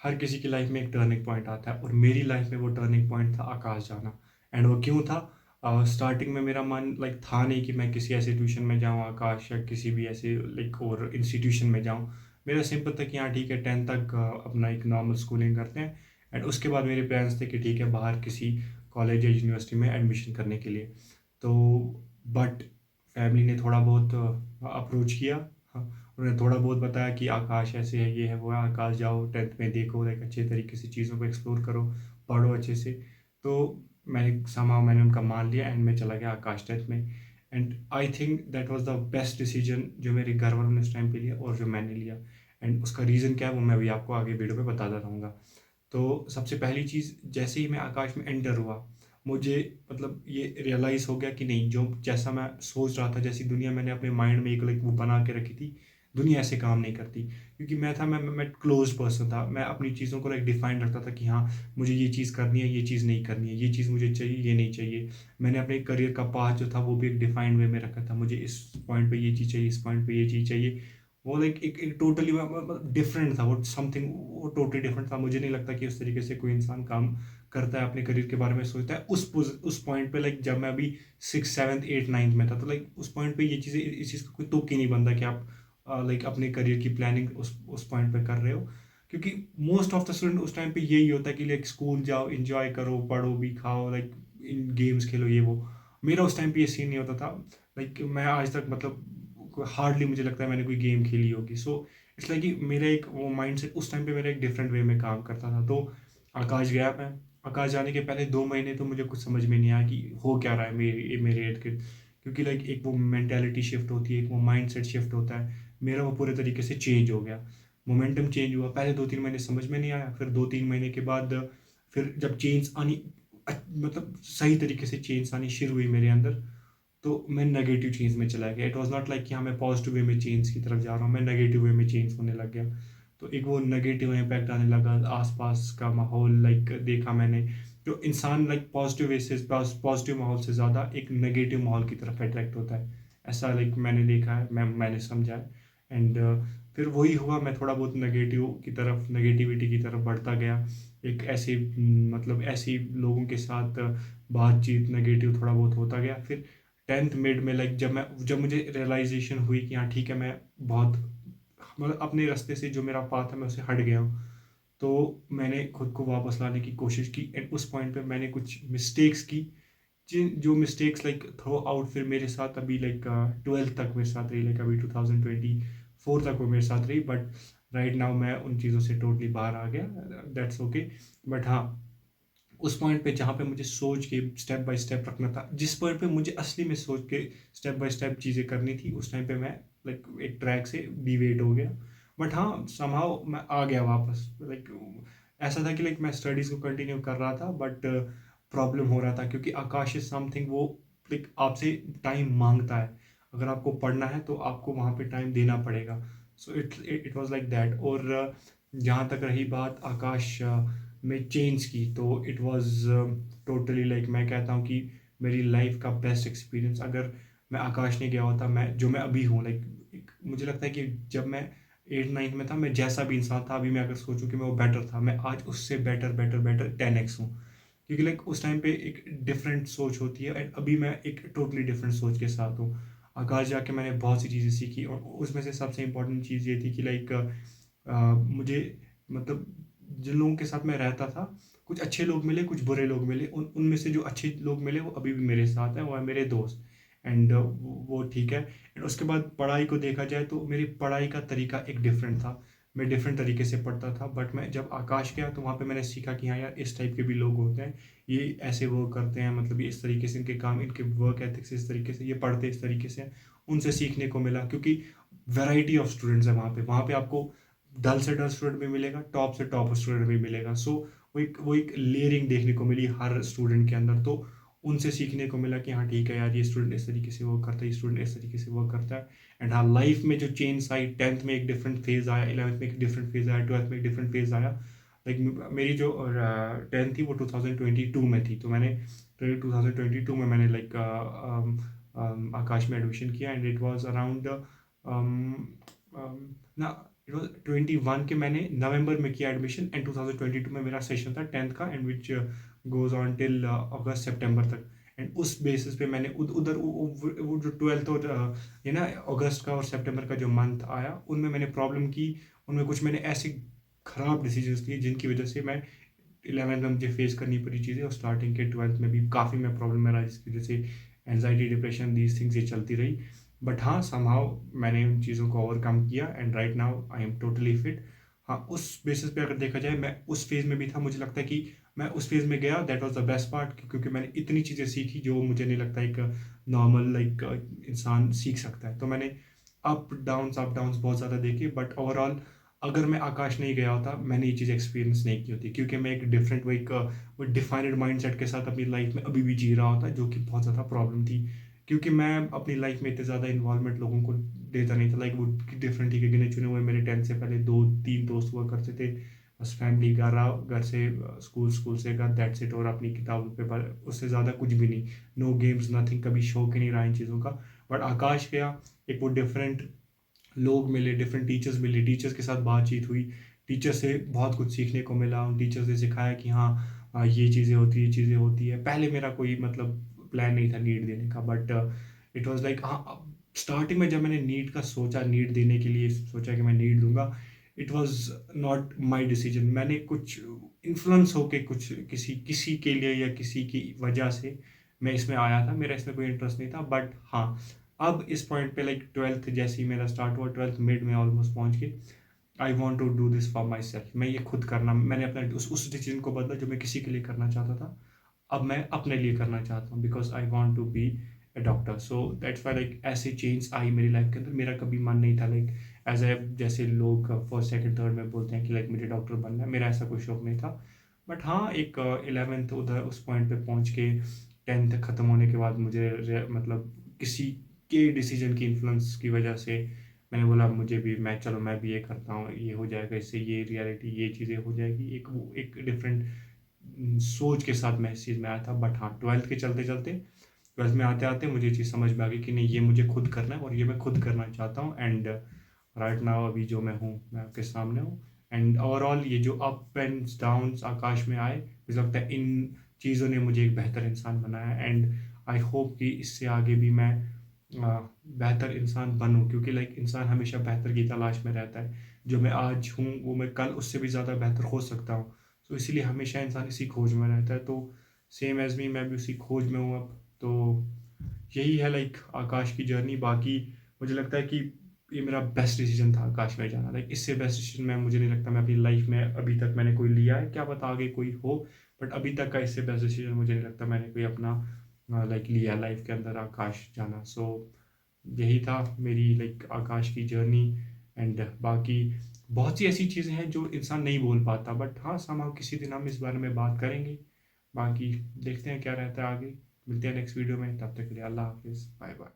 हर किसी की लाइफ में एक टर्निंग पॉइंट आता है और मेरी लाइफ में वो टर्निंग पॉइंट था आकाश जाना। एंड वो क्यों था? स्टार्टिंग में मेरा मन लाइक था नहीं कि मैं किसी ऐसे ट्यूशन में जाऊँ आकाश, या किसी भी ऐसे लाइक और इंस्टीट्यूशन में जाऊँ। मेरा सिंपल था कि हाँ ठीक है, 10th तक अपना एक नॉर्मल स्कूलिंग करते हैं। एंड उसके बाद मेरे प्लान्स थे कि ठीक है, बाहर किसी कॉलेज या यूनिवर्सिटी में एडमिशन करने के लिए। तो बट फैमिली ने थोड़ा बहुत अप्रोच किया। हाँ, उन्होंने थोड़ा बहुत बताया कि आकाश ऐसे है, ये है, वो है, आकाश जाओ 10th में, देखो लाइक अच्छे तरीके से चीज़ों को एक्सप्लोर करो, पढ़ो अच्छे से। तो मैंने उनका मान लिया एंड मैं चला गया आकाश 10th में। And I think that was the best decision जो मेरे घर वालों ने उस टाइम पे लिया और जो मैंने लिया। एंड उसका रीज़न क्या है वो मैं अभी आपको आगे वीडियो में बताता रहूँगा। तो सबसे पहली चीज़, जैसे ही मैं आकाश में एंटर हुआ, मुझे मतलब ये रियलाइज़ हो गया कि नहीं, जो जैसा मैं सोच रहा था, जैसी दुनिया मैंने अपने माइंड में एक लाइक वो बना के रखी थी, दुनिया ऐसे काम नहीं करती। क्योंकि मैं क्लोज्ड पर्सन था। मैं अपनी चीज़ों को लाइक डिफाइन रखता था कि हाँ, मुझे ये चीज़ करनी है, ये चीज़ नहीं करनी है, ये चीज़ मुझे चाहिए, ये नहीं चाहिए। मैंने अपने करियर का पाथ जो था वो भी एक डिफाइंड वे में रखा था। मुझे इस पॉइंट पे ये चीज़ चाहिए, इस पॉइंट पे ये चीज़ चाहिए। वो लाइक एक टोटली डिफरेंट था, वो समथिंग, वो टोटली डिफरेंट था। मुझे नहीं लगता कि उस तरीके से कोई इंसान काम करता है, अपने करियर के बारे में सोचता है उस पॉइंट पे। लाइक जब मैं अभी 6 7 8 9 में था, तो लाइक उस पॉइंट पे ये चीज़ें, इस चीज़ का कोई तुक ही नहीं बनता कि आप लाइक अपने करियर की प्लानिंग उस पॉइंट पे कर रहे हो। क्योंकि मोस्ट ऑफ द स्टूडेंट उस टाइम पे यही होता है कि लाइक स्कूल जाओ, इंजॉय करो, पढ़ो भी, खाओ, लाइक इन गेम्स खेलो, ये वो। मेरा उस टाइम पे ये सीन नहीं होता था। लाइक मैं आज तक मतलब हार्डली मुझे लगता है मैंने कोई गेम खेली होगी। सो इसलिए कि मेरा एक वो माइंड सेट उस टाइम पे मेरा एक डिफरेंट वे में काम करता था। तो आकाश गया मैं। आकाश जाने के पहले 2 महीने तो मुझे कुछ समझ में नहीं आया कि हो क्या रहा है मेरे इर्द गिर्द। क्योंकि लाइक एक वो मेंटेलिटी शिफ्ट होती है, एक वो माइंड सेट शिफ्ट होता है। मेरा वो पूरे तरीके से चेंज हो गया। मोमेंटम चेंज हुआ। पहले 2 3 महीने समझ में नहीं आया, फिर 2 3 महीने के बाद फिर जब चेंज आनी, मतलब सही तरीके से चेंज आनी शुरू हुई मेरे अंदर, तो मैं नेगेटिव चेंज में चला गया। इट वाज नॉट लाइक कि हाँ मैं पॉजिटिव वे में चेंज की तरफ जा रहा हूँ, मैं नेगेटिव वे में चेंज होने लग गया। तो एक वो नेगेटिव इम्पैक्ट आने लगा, आसपास का माहौल लाइक देखा मैंने। जो इंसान लाइक पॉजिटिव माहौल से ज़्यादा एक नेगेटिव माहौल की तरफ अट्रैक्ट होता है, ऐसा लाइक मैंने देखा है, मैंने समझा है। एंड फिर वही हुआ, मैं थोड़ा बहुत नेगेटिविटी की तरफ बढ़ता गया। एक ऐसे मतलब ऐसे ही लोगों के साथ बातचीत, नेगेटिव थोड़ा बहुत होता गया। फिर 10th मिड में लाइक जब मुझे रियलाइजेशन हुई कि हाँ ठीक है, मैं बहुत मतलब अपने रास्ते से, जो मेरा पाथ है मैं उससे हट गया हूँ। तो मैंने खुद को वापस लाने की कोशिश की एंड उस पॉइंट पे मैंने कुछ मिस्टेक्स की, जिन जो मिस्टेक्स लाइक थ्रो आउट फिर मेरे साथ अभी लाइक 12th तक मेरे साथ रही, लाइक अभी 2024 तक वो मेरे साथ रही। बट राइट नाउ मैं उन चीज़ों से टोटली बाहर आ गया, दैट्स ओके। बट हाँ, उस पॉइंट पे जहाँ पे मुझे सोच के स्टेप बाय स्टेप रखना था, जिस पॉइंट पे मुझे असली में सोच के स्टेप बाय स्टेप चीज़ें करनी थी, उस टाइम पे मैं लाइक एक ट्रैक से डिवेट हो गया। बट हाँ, समहाउ मैं आ गया वापस। लाइक ऐसा था कि लाइक मैं स्टडीज़ को कंटिन्यू कर रहा था, बट प्रॉब्लम हो रहा था क्योंकि आकाश इज समथिंग, वो लाइक आपसे टाइम मांगता है। अगर आपको पढ़ना है तो आपको वहाँ पे टाइम देना पड़ेगा। So it was like that. और जहाँ तक रही बात आकाश में चेंज की, तो इट वाज टोटली लाइक मैं कहता हूँ कि मेरी लाइफ का बेस्ट एक्सपीरियंस। अगर मैं आकाश नहीं गया होता, मैं जो मैं अभी हूँ लाइक, मुझे लगता है कि जब मैं 8 9 में था, मैं जैसा भी इंसान था, अभी मैं अगर सोचूं कि मैं वो बेटर था, मैं आज उससे बेटर बेटर बेटर 10x हूँ। क्योंकि लाइक उस टाइम पे एक डिफरेंट सोच होती है एंड अभी मैं एक टोटली डिफरेंट सोच के साथ हूँ। आकाश जाके मैंने बहुत सी चीज़ें सीखी और उसमें से सबसे इम्पोर्टेंट चीज़ ये थी कि लाइक मुझे मतलब जिन लोगों के साथ मैं रहता था, कुछ अच्छे लोग मिले, कुछ बुरे लोग मिले। उनमें से जो अच्छे लोग मिले वो अभी भी मेरे साथ हैं, वो है मेरे दोस्त। एंड वो ठीक है। एंड उसके बाद पढ़ाई को देखा जाए तो मेरी पढ़ाई का तरीका एक डिफरेंट था। मैं डिफरेंट तरीके से पढ़ता था। बट मैं जब आकाश गया तो वहाँ पे मैंने सीखा कि हाँ यार, इस टाइप के भी लोग होते हैं, ये ऐसे वर्क करते हैं, मतलब ये इस तरीके से इनके काम, इनके वर्क एथिक्स इस तरीके से, ये पढ़ते इस तरीके से हैं। उनसे सीखने को मिला क्योंकि वैरायटी ऑफ स्टूडेंट्स है वहाँ पे आपको डल से डल स्टूडेंट भी मिलेगा, टॉप से टॉप स्टूडेंट भी मिलेगा। सो वो एक लेयरिंग देखने को मिली हर स्टूडेंट के अंदर। तो उनसे सीखने को मिला कि हाँ ठीक है यार, ये स्टूडेंट इस तरीके से वर्क करता है, ये स्टूडेंट इस तरीके से वर्क करता है। एंड हाँ, लाइफ में जो चेंज आई, 10th में एक डिफरेंट फेज आया, 11th में एक डिफरेंट फेज आया, 12th में एक डिफरेंट फेज आया। लाइक मेरी जो 10th थी वो 2022 में थी। तो मैंने 2022 में मैंने लाइक आकाश में एडमिशन किया एंड इट वॉज अराउंड ना इट वाज 21 के मैंने नवंबर में किया एडमिशन, एंड 2022 में मेरा सेशन था 10th का, and which goes on till अगस्त सितंबर तक। एंड उस बेसिस पे मैंने उधर वो जो 12th और ये ना अगस्त का और सितंबर का जो मंथ आया, उनमें मैंने प्रॉब्लम की। उनमें कुछ मैंने ऐसे खराब डिसीजंस लिए जिनकी वजह से मैं 11th में मुझे फेस करनी पड़ी चीज़ें, और स्टार्टिंग के 12th में भी काफ़ी मैं प्रॉब्लम में रहा, जिसकी वजह से एनजाइटी, डिप्रेशन, दीज थिंग्स ये चलती रही। बट हाँ, समहाउ मैंने उन चीज़ों को ओवरकम किया, and right now I am totally fit. हाँ, उस बेसिस पे अगर देखा जाए, मैं उस फेज़ में भी था, मुझे लगता है कि मैं उस फेज़ में गया, that was the best part, क्योंकि मैंने इतनी चीज़ें सीखी जो मुझे नहीं लगता एक नॉर्मल इंसान सीख सकता है। तो मैंने अप डाउन्स बहुत ज़्यादा देखे, बट ओवरऑल अगर मैं आकाश नहीं गया होता, मैंने ये चीज़ एक्सपीरियंस नहीं की होती, क्योंकि मैं एक डिफरेंट वो एक वो डिफाइंड माइंडसेट के साथ अपनी लाइफ में अभी भी जी रहा होता, जो कि बहुत ज़्यादा प्रॉब्लम थी। क्योंकि मैं अपनी लाइफ में इतने ज़्यादा इन्वॉल्वमेंट लोगों को देता नहीं था, लाइक वो डिफरेंट ही के गिने चुने हुए मेरे 10th से पहले 2-3 दोस्त हुआ करते थे। बस फैमिली, घर आओ, घर से स्कूल, स्कूल से घर, दैट्स इट, और अपनी किताबों पे पर उससे ज़्यादा कुछ भी नहीं। नो गेम्स, नथिंग, कभी शौक ही नहीं रहा इन चीज़ों का। बट आकाश गया, एक वो डिफरेंट लोग मिले, डिफरेंट टीचर्स मिले, टीचर्स के साथ बातचीत हुई, टीचर से बहुत कुछ सीखने को मिला, उन टीचर्स ने सिखाया कि हाँ, ये चीज़ें होती है, ये चीज़ें होती है। पहले मेरा कोई मतलब प्लान नहीं था नीट देने का, बट इट वाज लाइक हाँ, स्टार्टिंग में जब मैंने नीट का सोचा, नीट देने के लिए सोचा कि मैं नीट दूंगा, it was not my decision. मैंने कुछ इन्फ्लुएंस होके, कुछ किसी किसी के लिए या किसी की वजह से मैं इसमें आया था, मेरा इसमें कोई इंटरेस्ट नहीं था। बट हाँ, अब इस पॉइंट पे लाइक 12th जैसे ही मेरा स्टार्ट हुआ, 12th मिड में ऑलमोस्ट पहुंच के, I want to do this for myself. मैं ये खुद करना, मैंने अपना उस डिसीजन को बदला जो मैं किसी के लिए करना चाहता था, अब मैं अपने लिए करना चाहता हूँ, because I want to be a doctor. So that's why like ऐसी चेंज आई मेरी लाइफ के अंदर। मेरा कभी मन नहीं था लाइक एज ए, जैसे लोग फर्स्ट सेकंड थर्ड में बोलते हैं कि लाइक मुझे डॉक्टर बनना है, मेरा ऐसा कोई शौक नहीं था। बट हाँ, एक 11th उधर उस पॉइंट पे पहुंच के, 10th ख़त्म होने के बाद मुझे मतलब किसी के डिसीजन की इन्फ्लुएंस की वजह से मैंने बोला मुझे भी, मैं चलो मैं भी ये करता हूँ, ये हो जाएगा, इससे ये रियलिटी, ये चीज़ें हो जाएगी। एक वो एक डिफरेंट सोच के साथ मैं इस चीज़ में आया था। बट हाँ, 12th के चलते चलते, 12th में आते आते मुझे ये चीज़ समझ में आ गई कि नहीं, ये मुझे खुद करना है और ये मैं खुद करना चाहता हूँ। एंड राइट नाउ अभी जो मैं हूँ, मैं आपके सामने हूँ। एंड ओवरऑल ये जो अप एंड डाउन्स आकाश में आए, मुझे लगता है इन चीज़ों ने मुझे एक बेहतर इंसान बनाया। एंड आई होप कि इससे आगे भी मैं बेहतर इंसान बनूं, क्योंकि लाइक इंसान हमेशा बेहतर की तलाश में रहता है। जो मैं आज हूँ वो मैं कल उससे भी ज़्यादा बेहतर हो सकता हूँ। तो इसीलिए हमेशा इंसान इसी खोज में रहता है। तो सेम एज मी, मैं भी उसी खोज में हूँ अब। तो यही है लाइक आकाश की जर्नी। बाकी मुझे लगता है कि ये मेरा बेस्ट डिसीजन था आकाश में जाना। लाइक इससे बेस्ट डिसीजन मैं, मुझे नहीं लगता मैं अपनी लाइफ में अभी तक मैंने कोई लिया है, क्या पता आगे कोई हो। बट अभी तक का इससे बेस्ट डिसीजन मुझे नहीं लगता मैंने कोई अपना लाइक लिया लाइफ के अंदर, आकाश जाना। सो यही था मेरी लाइक आकाश की जर्नी। एंड बाकी बहुत सी ऐसी चीज़ें हैं जो इंसान नहीं बोल पाता, बट हाँ, समां किसी दिन हम इस बारे में बात करेंगे। बाकी देखते हैं क्या रहता है आगे। मिलते हैं नेक्स्ट वीडियो में, तब तक के लिए अल्लाह हाफिज़, बाय बाय।